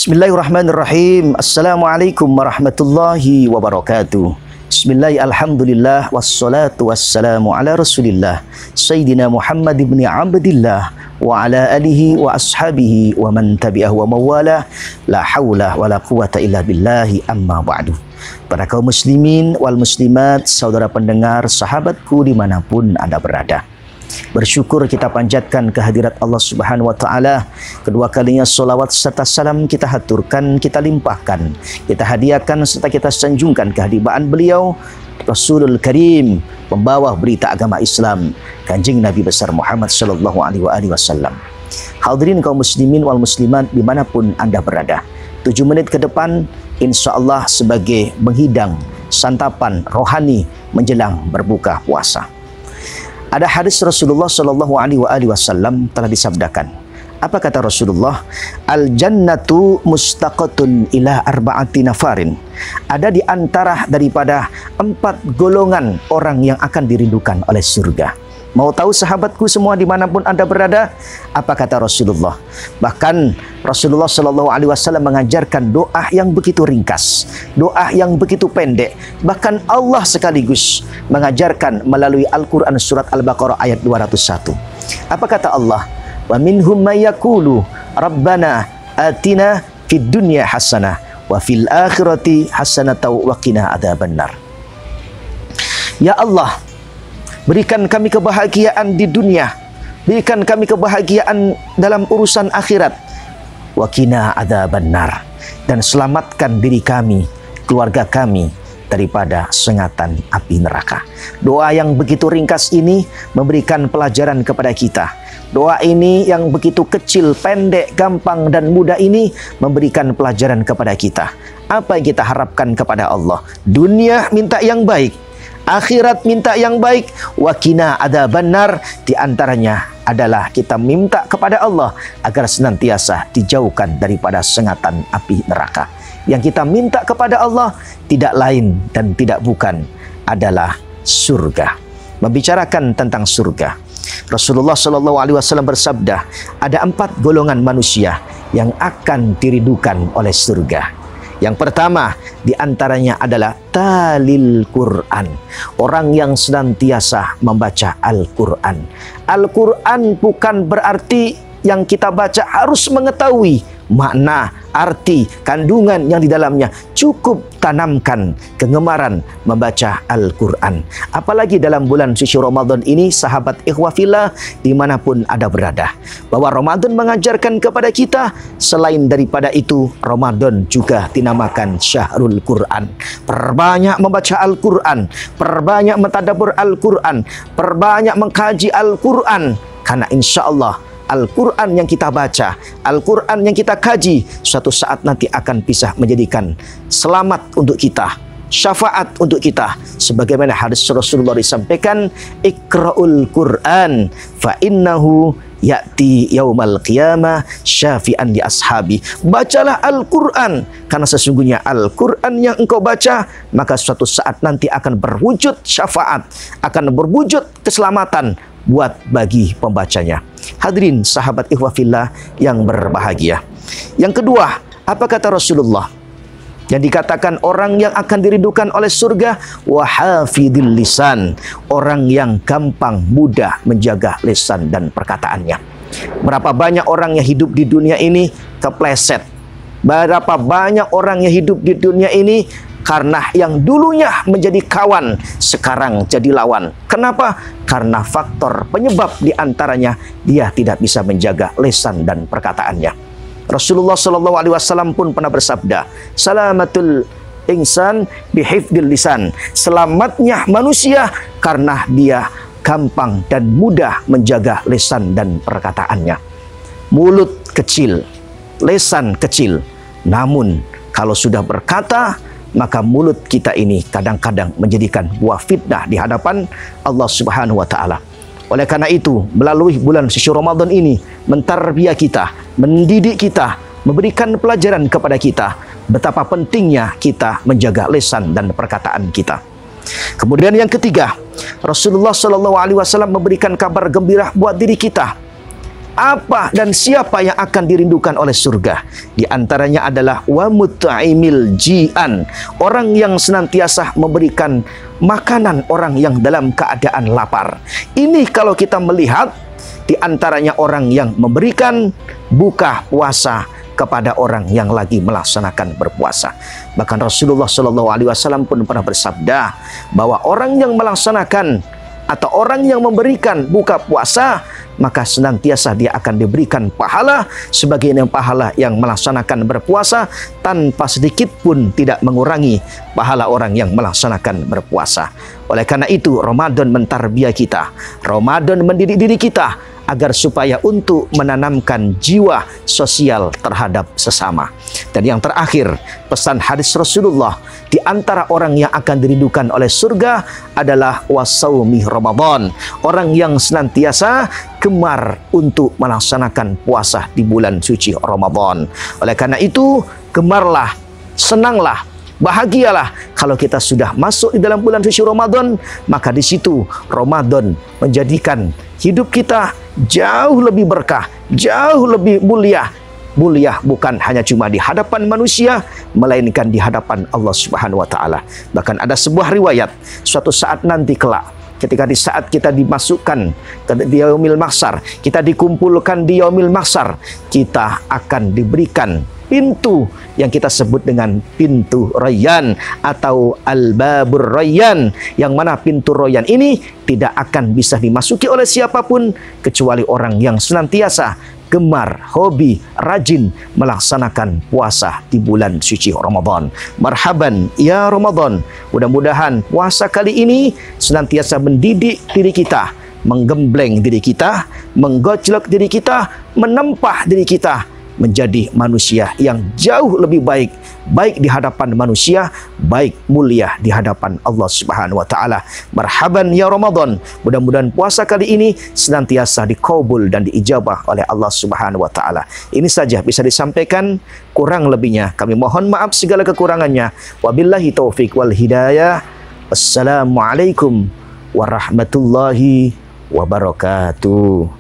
Bismillahirrahmanirrahim. Assalamualaikum warahmatullahi wabarakatuh. Bismillah, alhamdulillah, wassalatu wassalamu ala rasulillah Sayyidina Muhammad ibn Abdillah wa ala alihi wa ashabihi wa man tabi'ahu wa mawala. La hawla wa la quwata illa billahi, amma ba'du. Para kaum muslimin wal muslimat, saudara pendengar, sahabatku dimanapun Anda berada, bersyukur kita panjatkan kehadirat Allah Subhanahu wa Ta'ala. Kedua kalinya solawat serta salam kita haturkan, kita limpahkan, kita hadiahkan serta kita sanjungkan kehadiran beliau Rasulul Karim, pembawa berita agama Islam, Kanjeng Nabi besar Muhammad sallallahu alaihi wasallam. Hadirin kaum muslimin wal muslimat dimanapun Anda berada, 7 menit ke depan insya-Allah sebagai menghidang santapan rohani menjelang berbuka puasa. Ada hadis Rasulullah sallallahu alaihi wasallam telah disabdakan. Apa kata Rasulullah? Al jannatu mustaqatun ila arba'ati nafarin. Ada di antara daripada 4 golongan orang yang akan dirindukan oleh surga. Mau tahu sahabatku semua dimanapun Anda berada? Apa kata Rasulullah? Bahkan Rasulullah sallallahu alaihi wasallam mengajarkan doa yang begitu ringkas, doa yang begitu pendek. Bahkan Allah sekaligus mengajarkan melalui Al-Quran surat Al-Baqarah ayat 201. Apa kata Allah? Wa minhum may yaqulu rabbana atina fid dunya hasanah wa fil akhirati hasanatan wa qina adzabannar. Ya Allah, berikan kami kebahagiaan di dunia, berikan kami kebahagiaan dalam urusan akhirat, wa qina adzabannar, dan selamatkan diri kami, keluarga kami daripada sengatan api neraka. Doa yang begitu ringkas ini memberikan pelajaran kepada kita. Doa ini yang begitu kecil, pendek, gampang dan mudah ini memberikan pelajaran kepada kita. Apa yang kita harapkan kepada Allah? Dunia minta yang baik, akhirat minta yang baik, wa qina adzabannar, di antaranya adalah kita minta kepada Allah agar senantiasa dijauhkan daripada sengatan api neraka. Yang kita minta kepada Allah tidak lain dan tidak bukan adalah surga. Membicarakan tentang surga, Rasulullah sallallahu alaihi wasallam bersabda, ada 4 golongan manusia yang akan dirindukan oleh surga. Yang pertama di antaranya adalah talil Quran, orang yang senantiasa membaca Al-Quran. Al-Quran bukan berarti yang kita baca harus mengetahui makna, arti, kandungan yang di dalamnya. Cukup tanamkan kegemaran membaca Al-Quran. Apalagi dalam bulan suci Ramadan ini, sahabat ikhwafillah dimanapun Anda berada, bahwa Ramadan mengajarkan kepada kita, selain daripada itu, Ramadan juga dinamakan Syahrul Quran. Perbanyak membaca Al-Quran, perbanyak mentadabbur Al-Quran, perbanyak mengkaji Al-Quran, karena insya Allah Al-Quran yang kita baca, Al-Quran yang kita kaji, suatu saat nanti akan bisa menjadikan selamat untuk kita, syafaat untuk kita. Sebagaimana hadis Rasulullah disampaikan, Iqra'ul Quran fa innahu ya'ti yaumal qiyamah syafi'an li ashabi. Bacalah Al-Quran, karena sesungguhnya Al-Quran yang engkau baca, maka suatu saat nanti akan berwujud syafaat, akan berwujud keselamatan buat bagi pembacanya. Hadirin sahabat ikhwafillah yang berbahagia. Yang kedua, apa kata Rasulullah? Yang dikatakan orang yang akan dirindukan oleh surga, wa hafidhil lisan, orang yang gampang mudah menjaga lisan dan perkataannya. Berapa banyak orang yang hidup di dunia ini kepleset. Berapa banyak orang yang hidup di dunia ini karena yang dulunya menjadi kawan, sekarang jadi lawan. Kenapa? Karena faktor penyebab diantaranya dia tidak bisa menjaga lisan dan perkataannya. Rasulullah sallallahu alaihi wasallam pun pernah bersabda, salamatul insan bihifdil lisan. Selamatnya manusia karena dia gampang dan mudah menjaga lisan dan perkataannya. Mulut kecil, lisan kecil, namun kalau sudah berkata, maka mulut kita ini kadang-kadang menjadikan buah fitnah di hadapan Allah Subhanahu wa Ta'ala. Oleh karena itu, melalui bulan suci Ramadan ini, mentarbiyah kita, mendidik kita, memberikan pelajaran kepada kita betapa pentingnya kita menjaga lisan dan perkataan kita. Kemudian yang ketiga, Rasulullah Shallallahu Alaihi Wasallam memberikan kabar gembira buat diri kita. Apa dan siapa yang akan dirindukan oleh surga? Di antaranya adalah wa mut'imil ji'an, orang yang senantiasa memberikan makanan orang yang dalam keadaan lapar. Ini kalau kita melihat di antaranya orang yang memberikan buka puasa kepada orang yang lagi melaksanakan berpuasa. Bahkan Rasulullah SAW pun pernah bersabda bahwa orang yang melaksanakan atau orang yang memberikan buka puasa, maka senantiasa dia akan diberikan pahala sebagaimana pahala yang melaksanakan berpuasa, tanpa sedikit pun tidak mengurangi pahala orang yang melaksanakan berpuasa. Oleh karena itu, Ramadan mentarbiah kita, Ramadan mendidik diri kita agar supaya untuk menanamkan jiwa sosial terhadap sesama. Dan yang terakhir, pesan hadis Rasulullah, di antara orang yang akan dirindukan oleh surga adalah wasaumi Ramadan, orang yang senantiasa gemar untuk melaksanakan puasa di bulan suci Ramadan. Oleh karena itu, gemarlah, senanglah, bahagialah kalau kita sudah masuk di dalam bulan suci Ramadan, maka di situ Ramadan menjadikan hidup kita jauh lebih berkah, jauh lebih mulia. Mulia bukan hanya cuma di hadapan manusia, melainkan di hadapan Allah Subhanahu wa taala. Bahkan ada sebuah riwayat, suatu saat nanti kelak, ketika di saat kita dimasukkan di yaumil mahsyar, kita dikumpulkan di yaumil mahsyar, kita akan diberikan pintu yang kita sebut dengan pintu Rayyan atau Al-Babur Rayyan, yang mana pintu Rayyan ini tidak akan bisa dimasuki oleh siapapun kecuali orang yang senantiasa gemar, hobi, rajin melaksanakan puasa di bulan suci Ramadan. Marhaban ya Ramadan. Mudah-mudahan puasa kali ini senantiasa mendidik diri kita, menggembleng diri kita, menggojlok diri kita, menempah diri kita menjadi manusia yang jauh lebih baik, baik di hadapan manusia, baik mulia di hadapan Allah Subhanahu wa taala. Marhaban ya Ramadan. Mudah-mudahan puasa kali ini senantiasa dikabul dan diijabah oleh Allah Subhanahu wa taala. Ini saja bisa disampaikan, kurang lebihnya kami mohon maaf segala kekurangannya. Wabillahi taufik wal hidayah. Wassalamualaikum warahmatullahi wabarakatuh.